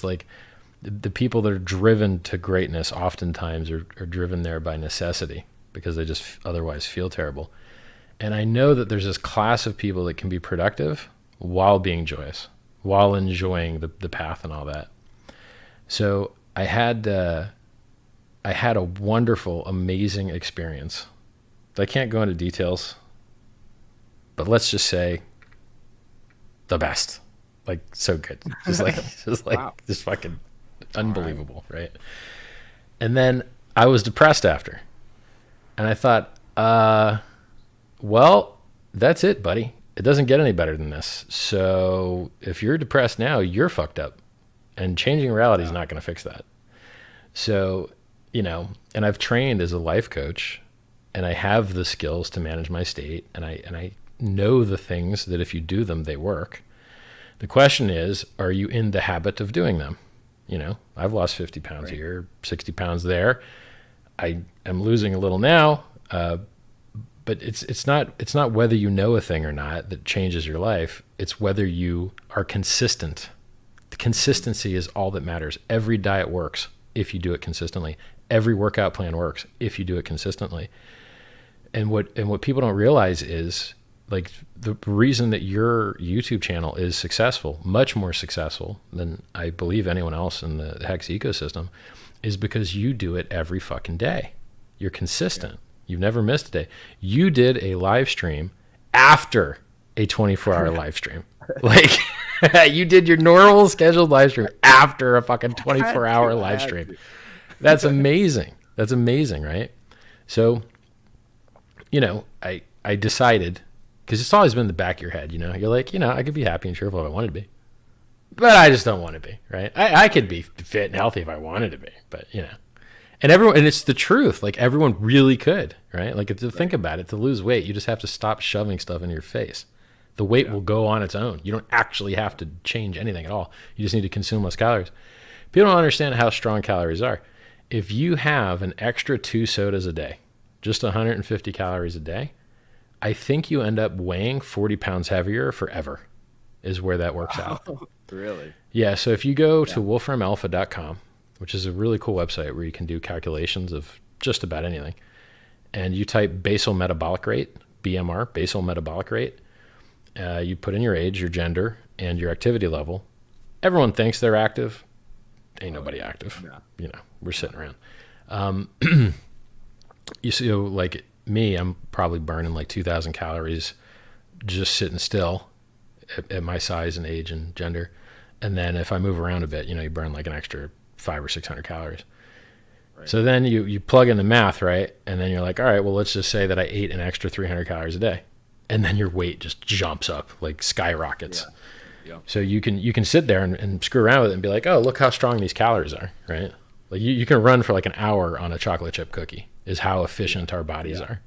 like the people that are driven to greatness oftentimes are driven there by necessity because they just otherwise feel terrible. And I know that there's this class of people that can be productive while being joyous, while enjoying the path and all that. So I had a wonderful, amazing experience. I can't go into details, but let's just say the best. Like, so good. Just Wow. fucking unbelievable, right? And then I was depressed after. And I thought, well, that's it, buddy. It doesn't get any better than this. So if you're depressed now, you're fucked up. And changing reality is not going to fix that. So, and I've trained as a life coach, and I have the skills to manage my state, and I know the things that if you do them, they work. The question is, are you in the habit of doing them? I've lost 50 pounds here, 60 pounds there. I am losing a little now, but it's not whether you know a thing or not that changes your life. It's whether you are consistent. The consistency is all that matters. Every diet works if you do it consistently. Every workout plan works if you do it consistently. And what people don't realize is, like, the reason that your YouTube channel is successful, much more successful than I believe anyone else in the Hex ecosystem, is because you do it every fucking day. You're consistent. Yeah. You've never missed a day. You did a live stream after a 24-hour live stream. Like, you did your normal scheduled live stream after a fucking 24-hour live stream. That's amazing. That's amazing, right? So, I decided, because it's always been in the back of your head, you're like, I could be happy and cheerful if I wanted to be, but I just don't want to be, right? I could be fit and healthy if I wanted to be, but and everyone, and it's the truth. Like, everyone really could, right? Like, to think about it, to lose weight, you just have to stop shoving stuff in your face. The weight will go on its own. You don't actually have to change anything at all. You just need to consume less calories. People don't understand how strong calories are. If you have an extra 2 sodas a day, just 150 calories a day, I think you end up weighing 40 pounds heavier forever, is where that works out. Really? Yeah. So if you go to wolframalpha.com, which is a really cool website where you can do calculations of just about anything, and you type basal metabolic rate, BMR, basal metabolic rate, you put in your age, your gender, and your activity level. Everyone thinks they're active. Ain't nobody active. Yeah. We're sitting around. You see, like me, I'm probably burning like 2,000 calories just sitting still at my size and age and gender. And then if I move around a bit, you burn like an extra 500 or 600 calories. Right. So then you plug in the math, right? And then you're like, all right, well, let's just say that I ate an extra 300 calories a day. And then your weight just jumps up, like skyrockets. Yeah. So you can sit there and screw around with it and be like, oh, look how strong these calories are, right? Like you can run for like an hour on a chocolate chip cookie, is how efficient our bodies are.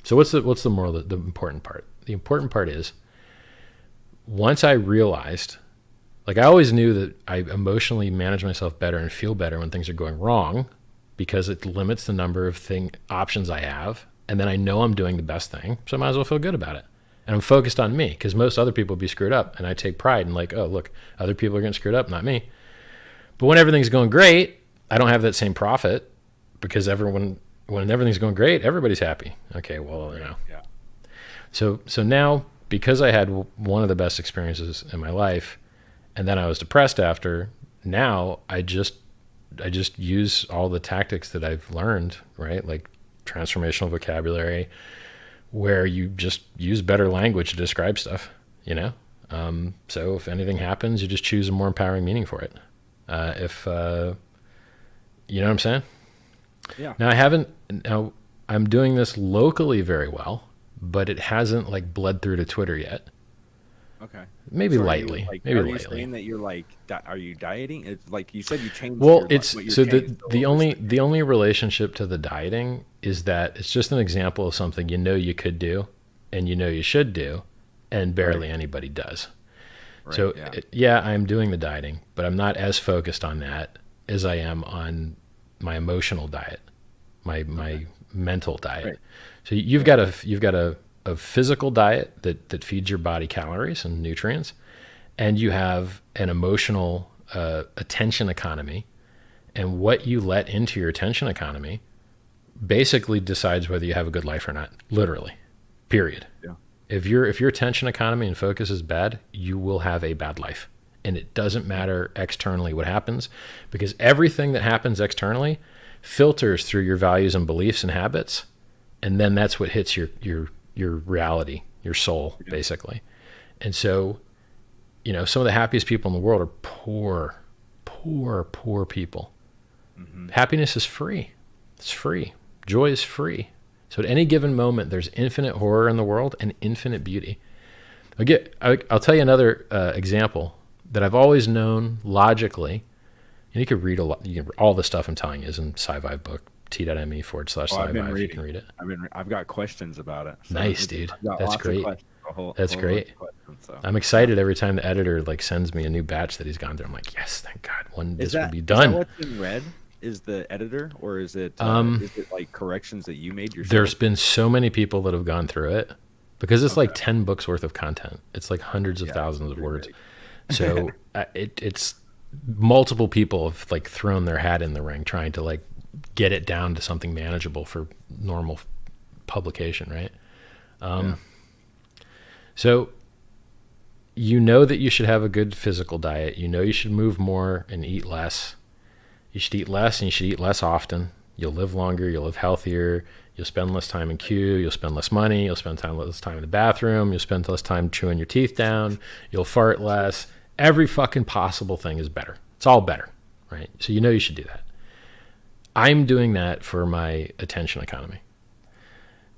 So what's the moral, the important part? The important part is, once I realized, like, I always knew that I emotionally manage myself better and feel better when things are going wrong, because it limits the number of options I have. And then I know I'm doing the best thing, so I might as well feel good about it. And I'm focused on me, because most other people would be screwed up. And I take pride in, like, oh, look, other people are getting screwed up, not me. But when everything's going great, I don't have that same profit, because when everything's going great, everybody's happy. Okay, well, Yeah. So now, because I had one of the best experiences in my life, and then I was depressed after, now I just use all the tactics that I've learned, right? Like transformational vocabulary, where you just use better language to describe stuff, So if anything happens, you just choose a more empowering meaning for it. You know what I'm saying? Yeah. Now I'm doing this locally very well, but it hasn't like bled through to Twitter yet. Okay. Maybe So lightly. are you saying that you're like, are you dieting? It's like you said you changed. Well, the only relationship to the dieting is that it's just an example of something you could do, and you should do, and barely anybody does. Right, so I'm doing the dieting, but I'm not as focused on that as I am on my emotional diet, my mental diet. Right. So you've got a physical diet that feeds your body calories and nutrients, and you have an emotional attention economy, and what you let into your attention economy basically decides whether you have a good life or not, literally, period. Yeah. If your attention economy and focus is bad, you will have a bad life. And it doesn't matter externally what happens, because everything that happens externally filters through your values and beliefs and habits, and then that's what hits your reality, your soul, basically. And so, you know, some of the happiest people in the world are poor people. Mm-hmm. Happiness is free. It's free. Joy is free. So at any given moment, there's infinite horror in the world and infinite beauty. I'll tell you another example that I've always known logically. And you could read all the stuff I'm telling you is in Scivive book, t.me/Scivive. You can read it. I've got questions about it. So nice, dude. That's great. That's great. So. I'm excited every time the editor like sends me a new batch that he's gone through. I'm like, yes, thank God, this will be done. Is that what's in red? Is the editor, or is it like corrections that you made yourself? There's been so many people that have gone through it, because it's like 10 books worth of content. It's like hundreds of thousands of words. So it's multiple people have like thrown their hat in the ring trying to like get it down to something manageable for normal publication, right? So you know that you should have a good physical diet. You know you should move more and eat less. You should eat less, and you should eat less often. You'll live longer. You'll live healthier. You'll spend less time in queue. You'll spend less money. You'll spend less time in the bathroom. You'll spend less time chewing your teeth down. You'll fart less. Every fucking possible thing is better. It's all better, right? So you know you should do that. I'm doing that for my attention economy.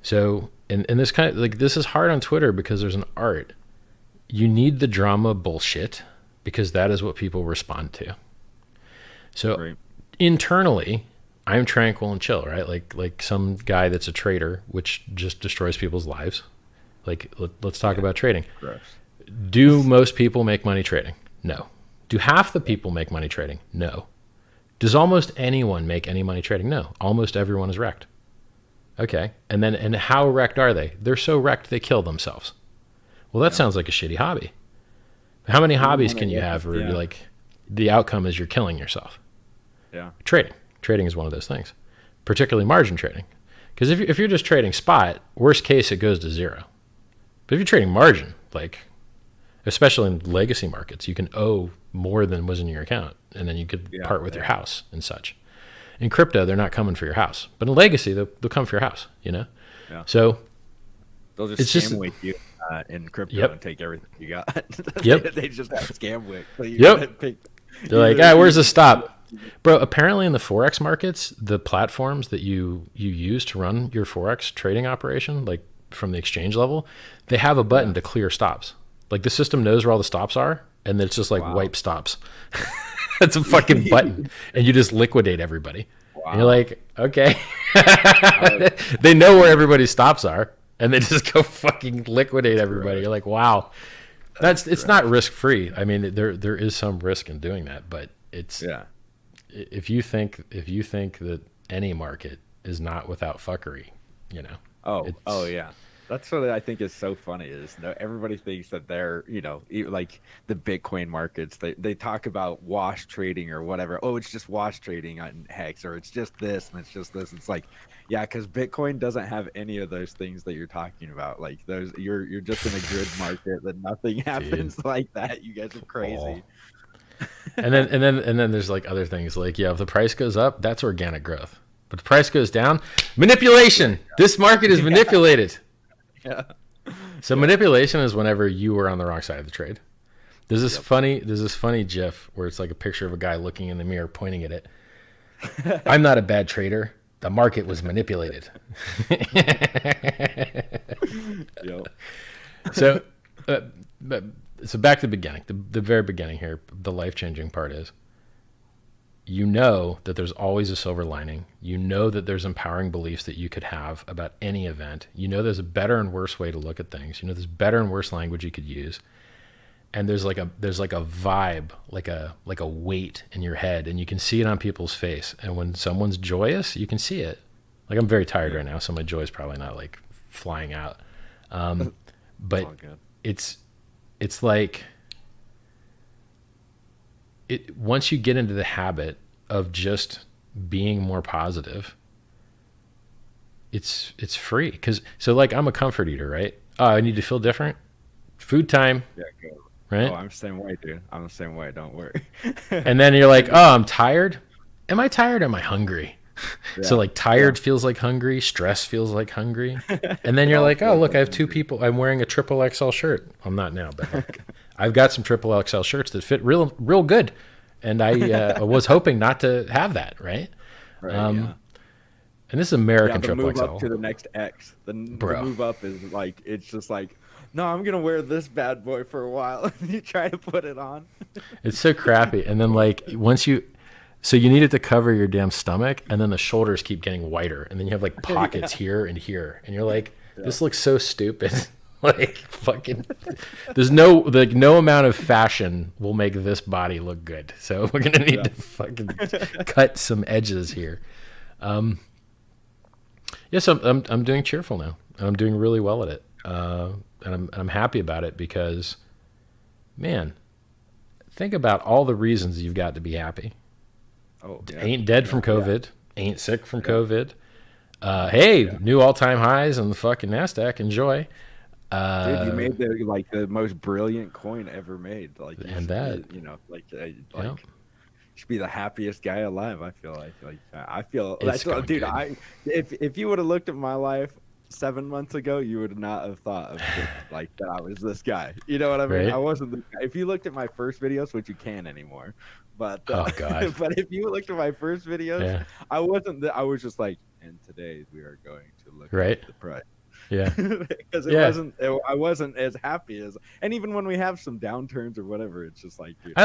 So, and this kind of like, this is hard on Twitter because there's an art. You need the drama bullshit because that is what people respond to. So internally, I'm tranquil and chill, right? Like some guy that's a trader, which just destroys people's lives. Like, let's talk about trading. Gross. Do most people make money trading? No. Do half the people make money trading? No. Does almost anyone make any money trading? No. Almost everyone is wrecked. Okay. And how wrecked are they? They're so wrecked they kill themselves. Well, that sounds like a shitty hobby. How many hobbies can you have where you're like, the outcome is you're killing yourself? Yeah. Trading is one of those things, particularly margin trading. Because if you're just trading spot, worst case, it goes to zero. But if you're trading margin, like, especially in legacy markets, you can owe more than was in your account, and then you could part with your house and such. In crypto, they're not coming for your house. But in legacy, they'll come for your house, you know? Yeah. So they'll just scam with you in crypto and take everything you got. They just have scam wick. So they're like, where's the stop? Bro, apparently in the Forex markets, the platforms that you use to run your Forex trading operation, like from the exchange level, they have a button to clear stops. Like the system knows where all the stops are, and it's just like wipe stops. It's a fucking button, and you just liquidate everybody. Wow. And you're like, okay. They know where everybody's stops are, and they just go fucking liquidate everybody. You're like, wow. It's not risk free. I mean, there is some risk in doing that, but it's if you think that any market is not without fuckery, you know. Oh yeah. That's what I think is so funny is everybody thinks that they're, like the Bitcoin markets, they talk about wash trading or whatever. Oh, it's just wash trading on Hex, or it's just this and it's just this. It's like, yeah, because Bitcoin doesn't have any of those things that you're talking about. Like those, you're just in a grid market that nothing happens like that. You guys are crazy. And then there's like other things like, if the price goes up, that's organic growth. But the price goes down, manipulation. This market is manipulated. Yeah. So manipulation is whenever you were on the wrong side of the trade. There's this funny GIF where it's like a picture of a guy looking in the mirror pointing at it. I'm not a bad trader. The market was manipulated. So back to the beginning, the very beginning here, the life-changing part is, you know that there's always a silver lining. You know that there's empowering beliefs that you could have about any event. You know there's a better and worse way to look at things. You know there's better and worse language you could use. And there's like a vibe, like a weight in your head, and you can see it on people's face. And when someone's joyous, you can see it. Like, I'm very tired right now, so my joy is probably not like flying out. But it's like once you get into the habit of just being more positive, it's free. So like I'm a comfort eater, right? Oh, I need to feel different. Food time, Yeah, go. right? Oh, I'm the same way, dude. I'm the same way. Don't worry. And then you're like, oh, I'm tired. Am I tired? Am I hungry? So Yeah, like tired feels like hungry, stress feels like hungry. And then you're like, oh, look, I have two people. I'm wearing a triple XL shirt. I'm not now, but like, I've got some triple XL shirts that fit real good. And I was hoping not to have that, right? Right. Yeah. And this is American The triple move XL. up to the next X. The Bro. move up is like, it's just like, no, I'm gonna wear this bad boy for a while. And you try to put it on. It's so crappy. And then like so you need it to cover your damn stomach, and then the shoulders keep getting whiter, and then you have like pockets here and here, and you're like, this looks so stupid. Like fucking, there's no amount of fashion will make this body look good. So we're gonna need to fucking cut some edges here. Yes, I'm doing cheerful now. I'm doing really well at it, and I'm happy about it because, man, think about all the reasons you've got to be happy. Oh, yeah. Ain't dead from COVID. Ain't sick from COVID. Hey, new all-time highs on the fucking NASDAQ. Enjoy. Dude, you made the most brilliant coin ever made. Like, Yeah. should be the happiest guy alive. I feel like It's going dude. good. If you would have looked at my life 7 months ago, you would not have thought of like that I was this guy. You know what I mean? Right. I wasn't this guy. If you looked at my first videos, which you can anymore, but Oh God. but if you looked at my first videos, Yeah. I wasn't. I was just like, and today we are going to look Right. at the price. Yeah. Because I wasn't as happy as, and even when we have some downturns or whatever, it's just like, dude,